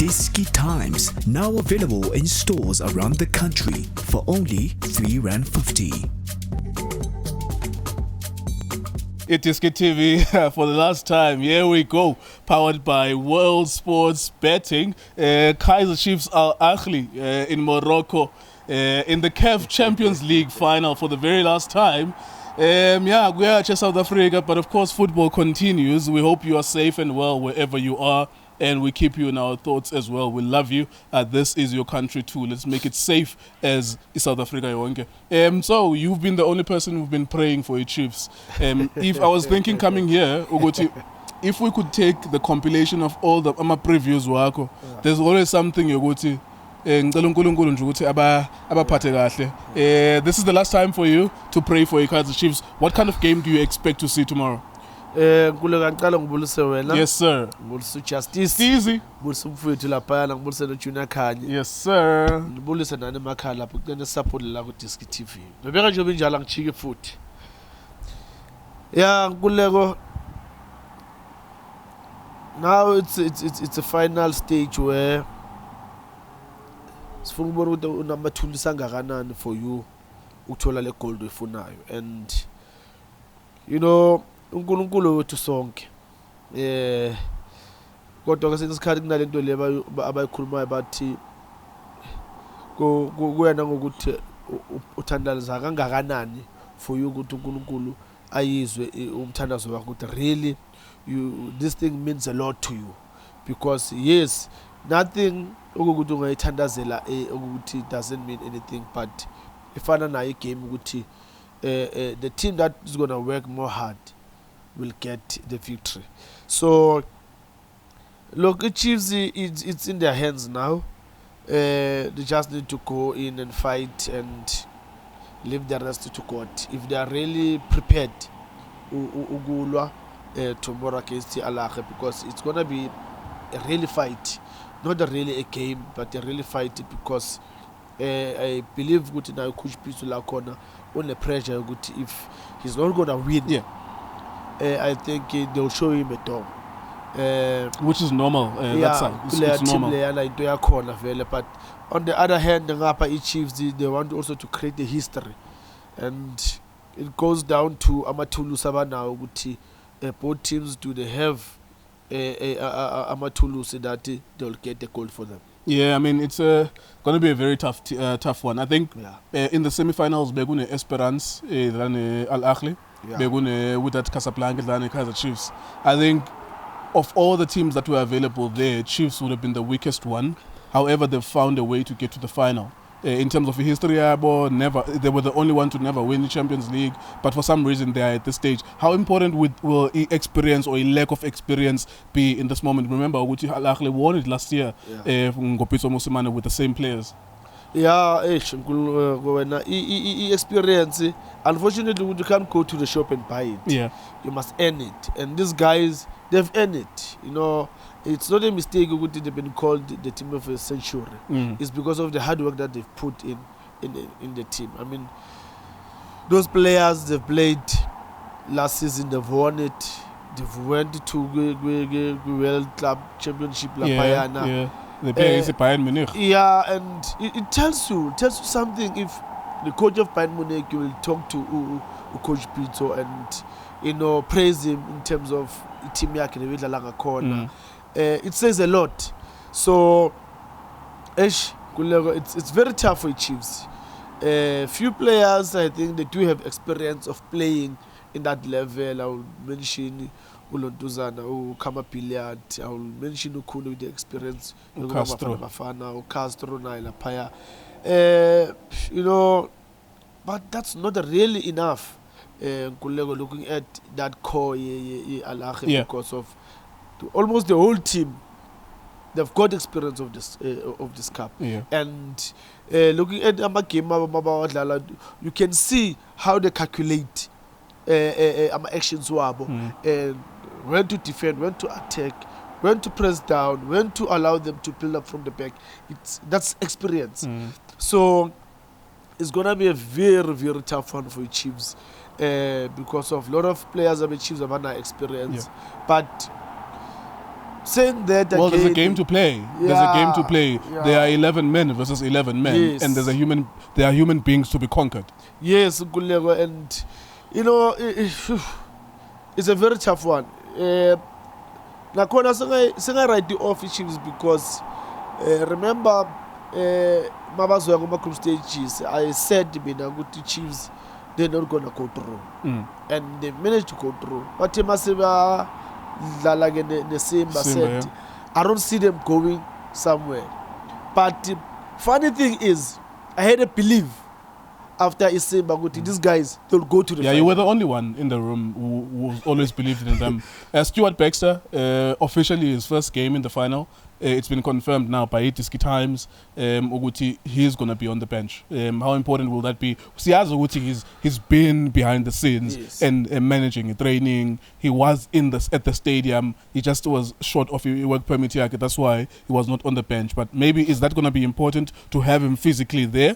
iDiski Times, now available in stores around the country for only R3.50. iDiskiTV for the last time. Here we go. Powered by World Sports Betting. Kaizer Chiefs are Ahly in Morocco in the CAF Champions League Final for the very last time. We are just South Africa, but of course football continues. We hope you are safe and well wherever you are, and we keep you in our thoughts as well. We love you. This is your country too. Let's make it safe as South Africa. So you've been the only person who've been praying for your Chiefs. If I was thinking coming here, Ugochi, if we could take the compilation of all the previews, there's always something Ugochi. This is the last time for you to pray for your Kaizer Chiefs. What kind of game do you expect to see tomorrow? Yes, sir. Justice. Easy. Yes, sir. Now it's a final stage where for you gold and you know uNkulunkulu wethu sonke kodwa ke sesikhathi kunalento le abayikhulumayo bathi kuyena ngokuthi uthandaza kangakanani for you ukuthi uNkulunkulu ayizwe umthandazo wakho ukuthi really this thing means a lot to you, because yes, nothing ukuthi ungayithandazela ukuthi doesn't mean anything, but ifana nayo game ukuthi the team that is going to work more hard will get the victory. So look, the Chiefs, it's in their hands now. They just need to go in and fight and leave the rest to God. If they are really prepared tomorrow against Ahly, because it's going to be a really fight, not a really a game, but a really fight, because I believe good now Coach Pitso Mosimae on the pressure. Good, if he's not going to win, I think they'll show him a door. Which is normal. That side. It's normal. But on the other hand, the Chiefs, they want also to create a history, and it goes down to Amatulu Sabana. Both teams, do they have Amatulu so that they'll get a goal for them? Yeah, I mean, it's going to be a very tough one. I think in the semi-finals, we're going to Esperance than Ahly. We're going to with that Casablanca than Kaizer Chiefs. I think of all the teams that were available there, Chiefs would have been the weakest one. However, they've found a way to get to the final. In terms of history, they were the only one to never win the Champions League, but for some reason they are at this stage. How important will experience or a lack of experience be in this moment? Remember, Ahly won it last year from Pitso Mosimae with the same players. Yeah, experience. Unfortunately, you can't go to the shop and buy it. Yeah, you must earn it, and these guys, they've earned it. You know, it's not a mistake. They've been called the team of the century. It's because of the hard work that they've put in the team. I mean, those players, they've played last season. They've won it. They've went to World Club Championship La Payana. Yeah. They play against Bayern Munich. Yeah, and it tells you something. If the coach of Bayern Munich, you will talk to Coach Pitso and praise him in terms of team corner. It says a lot. So it's very tough for Chiefs. Few players, I think, they do have experience of playing in that level. I will mention Ulontuzana, Kama Piliat, I will mention Ukunu with the experience, Castro, Naila Paya. But that's not really enough. Looking at that core, because of almost the whole team, they've got experience of this cup. And looking at Amagema, you can see how they calculate actions, when to defend, when to attack, when to press down, when to allow them to build up from the back. That's experience. So it's gonna be a very, very tough one for the Chiefs, because of a lot of players of the Chiefs have had experience. But saying that Well, again, there's a game to play. There's a game to play. Yeah. There are 11 men versus 11 men, Yes. and there are human beings to be conquered. Yes, Nkululeko, and you know, it's a very tough one. Nakhona singa write the off Chiefs because remember mabazwe kuma group stages, I said mina ukuthi Chiefs they're not gonna go through, and they managed to go through. But masiba dlala ke neSimba said, I don't see them going somewhere. But funny thing is, I had a belief after iSimba ukuthi these guys they'll go to the Yeah, final. you were the only one in the room who always believed in them. Stuart Baxter, officially his first game in the final. It's been confirmed now by iDiski Times. Ukuthi he's going to be on the bench. How important will that be? Siyazi ukuthi he's been behind the scenes, Yes. and managing training. He was at the stadium. He just was short of a work permit yakhe. That's why he was not on the bench. But maybe is that going to be important to have him physically there?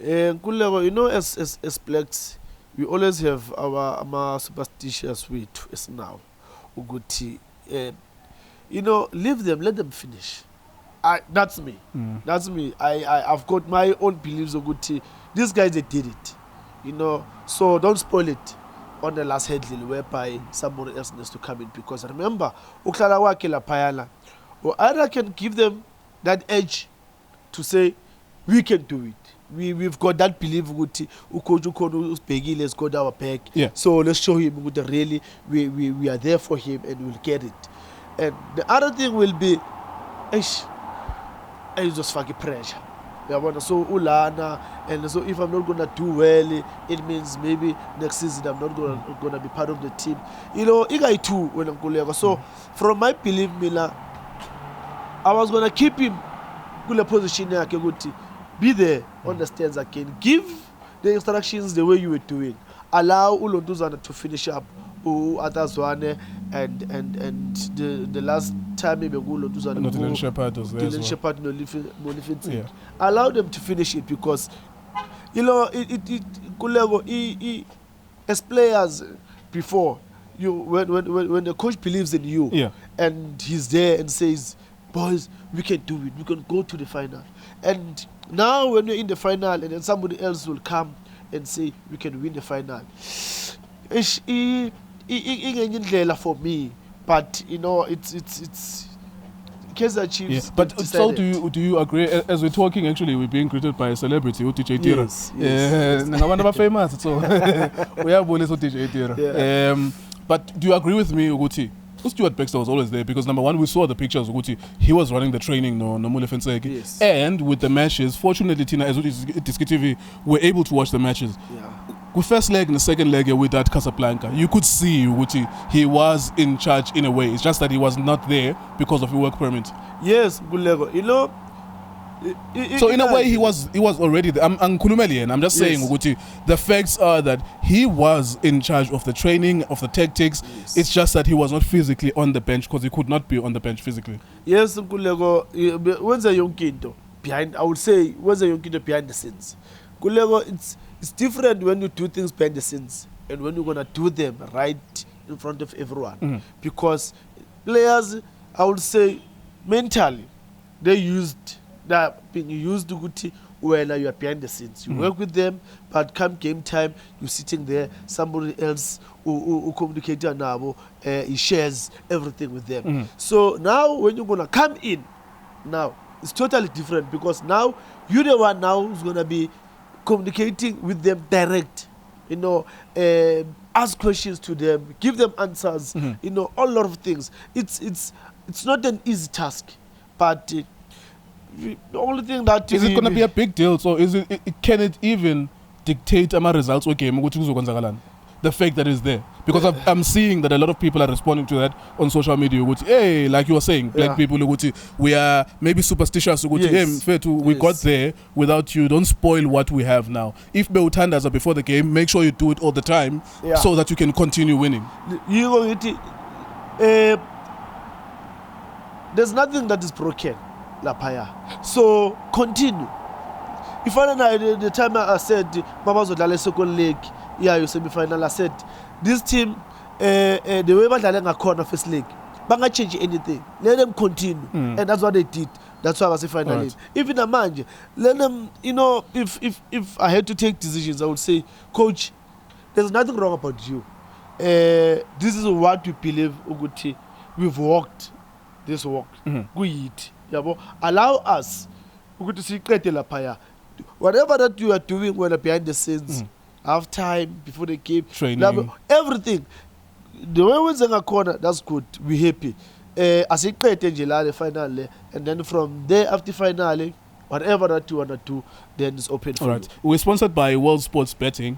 Nkululeko, you know, as blacks, we always have our superstitious way to us now. Ukuthi, you know, leave them, let them finish. That's me. That's me. I've got my own beliefs of Guti. These guys, they did it. You know, so don't spoil it on the last headline whereby somebody else needs to come in. Because remember, Uklala Wakela Payala, or either can give them that edge to say, we can do it. We've got that belief Guti Ukoju Kono Peggy, let's go down our back. Yeah. So let's show him that really we are there for him and we'll get it. And the other thing will be, it's just fucking pressure. So Ulana, and so if I'm not gonna do well, it means maybe next season I'm not gonna be part of the team. You know, Igai too when I'm going. So from my belief, Mila, I was gonna keep him good position here. Be there on the stands again. Give the instructions the way you were doing. Allow Ulonduzana to finish up. Atazwane and the last time maybe Ulonduzana. Dylan Shepherd was there. Dylan Shepherd no living. Allow them to finish it because you know it as players before you when the coach believes in you and he's there and says, boys, we can do it, we can go to the final. And now when you're in the final and then somebody else will come and say we can win the final, it's for me. But you know it's Kaizer Chiefs. Yeah. But so do you agree? As we're talking, actually, we're being greeted by a celebrity, DJ Tira. Yes. Famous, so we have one DJ Tira. But do you agree with me, Uguti? Stuart Baxter was always there because number one, we saw the pictures of Uguti. He was running the training, no Mulefenseki. Yes. And with the matches, fortunately, Tina, as iDiskiTV, we're able to watch the matches. Yeah. With first leg and the second leg with that Casablanca, you could see Uguti, he was in charge in a way. It's just that he was not there because of a work permit. Yes, good Lego. You know. So in a way, he was already there. I'm just saying, Uguti, the facts are that he was in charge of the training, of the tactics. Yes. It's just that he was not physically on the bench because he could not be on the bench physically. Yes, Kulego. When's a young kid behind? I would say when's a young kid behind the scenes. Kulego, it's different when you do things behind the scenes and when you're gonna do them right in front of everyone. Because players, I would say, mentally, they're being used to Guti when you are behind the scenes. You work with them, but come game time, you're sitting there, somebody else who communicates now, he shares everything with them. So now when you're gonna come in, now it's totally different because now you're the one now who's gonna be communicating with them direct. You know, ask questions to them, give them answers. You know, a lot of things. It's not an easy task, but the only thing that is it going to be a big deal? So can it even dictate my results or game? The fact that it's there, because I'm seeing that a lot of people are responding to that on social media. Hey, like you were saying, black people, we are maybe superstitious. We got there without you. Don't spoil what we have now. If Beutandas are before the game, make sure you do it all the time so that you can continue winning. There's nothing that is broken, Lapaya. So continue. If I don't the time I said Mama Zodale second leg, you semi-final, I said this team, the way badlalenga corner first leg, change anything. Let them continue. And that's what they did. That's why I was a finalist. Even a man, let them, if I had to take decisions, I would say, coach, there's nothing wrong about you. This is what we believe, Uguti. We've walked this walk. Allow us, Uguti, see, whatever that you are doing when behind the scenes, half time, before the game, training, everything. The way we're in a corner, that's good. We're happy. As a great the finale, and then from there after finale, whatever that you want to do, then it's open for you. We're sponsored by World Sports Betting.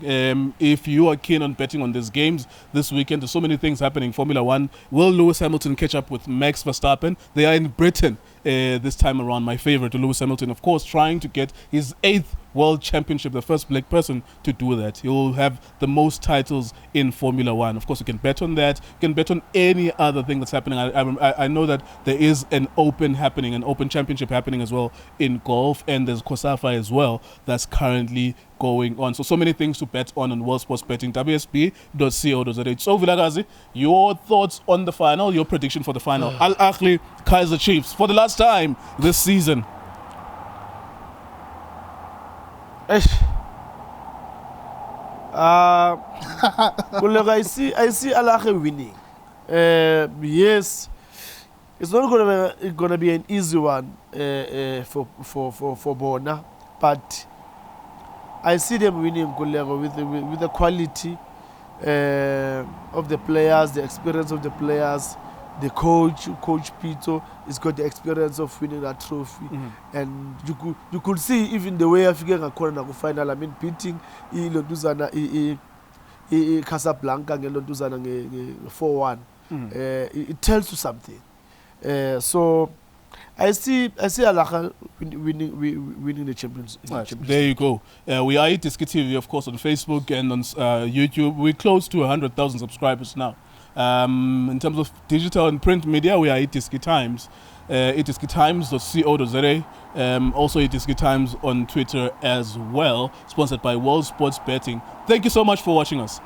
If you are keen on betting on these games this weekend, there's so many things happening. Formula One, will Lewis Hamilton catch up with Max Verstappen? They are in Britain this time around. My favorite, Lewis Hamilton, of course, trying to get his 8th World Championship, the first black person to do that. He will have the most titles in Formula One. Of course, you can bet on that. You can bet on any other thing that's happening. I know that there is an Open happening, an Open Championship happening as well in golf, and there's COSAFA as well that's currently going on. So many things to bet on World Sports Betting. WSB.co.za. Tso Vilakazi, your thoughts on the final, your prediction for the final. Ahly, Kaizer Chiefs, for the last time this season. I see Ahly winning. Yes, it's not gonna be an easy one for Bona, but I see them winning with the quality of the players, the experience of the players. The coach Pitso, has got the experience of winning that trophy, and you could see even the way Africa corner to final. I mean, beating Londuzana Casablanca and Londuzana 4-1. It tells you something. So I see Ahly winning the Champions League. There you go. We are iDiskiTV, of course, on Facebook and on YouTube. We're close to 100,000 subscribers now. In terms of digital and print media, we are iDiskiTimes, iDiskiTimes.co.za, also iDiskiTimes on Twitter as well, sponsored by World Sports Betting. Thank you so much for watching us.